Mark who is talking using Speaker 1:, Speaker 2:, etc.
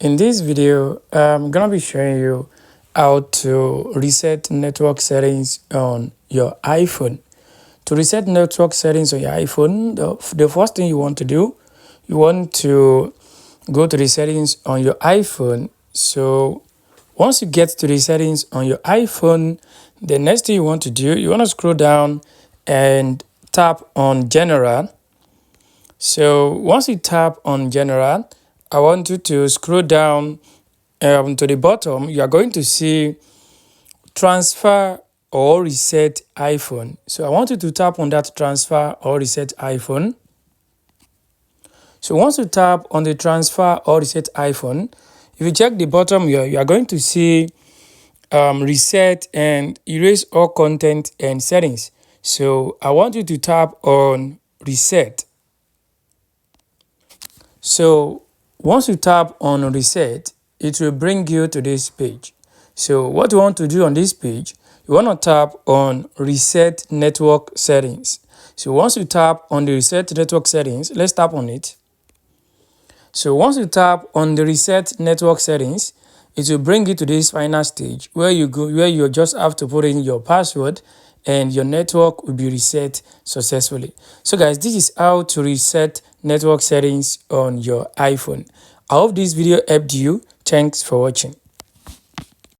Speaker 1: In this video, I'm gonna be showing you how to reset network settings on your iPhone. To reset network settings on your iPhone, the first thing you want to do, you want to go to the settings on your iPhone. So once you get to the settings on your iPhone, the next thing you want to do, you want to scroll down and tap on General. So once you tap on General, I want you to scroll down to the bottom. You are going to see transfer or reset iPhone. So I want you to tap on that transfer or reset iPhone. So once you tap on the transfer or reset iPhone, if you check the bottom here, you are going to see reset and erase all content and settings. So I want you to tap on reset. So once you tap on reset, it will bring you to this page. So what you want to do on this page, you want to tap on reset network settings. So once you tap on the reset network settings, let's tap on it. So once you tap on the reset network settings, it will bring you to this final stage where you just have to put in your password and your network will be reset successfully. So guys, this is how to reset network settings on your iPhone. I hope this video helped you. Thanks for watching.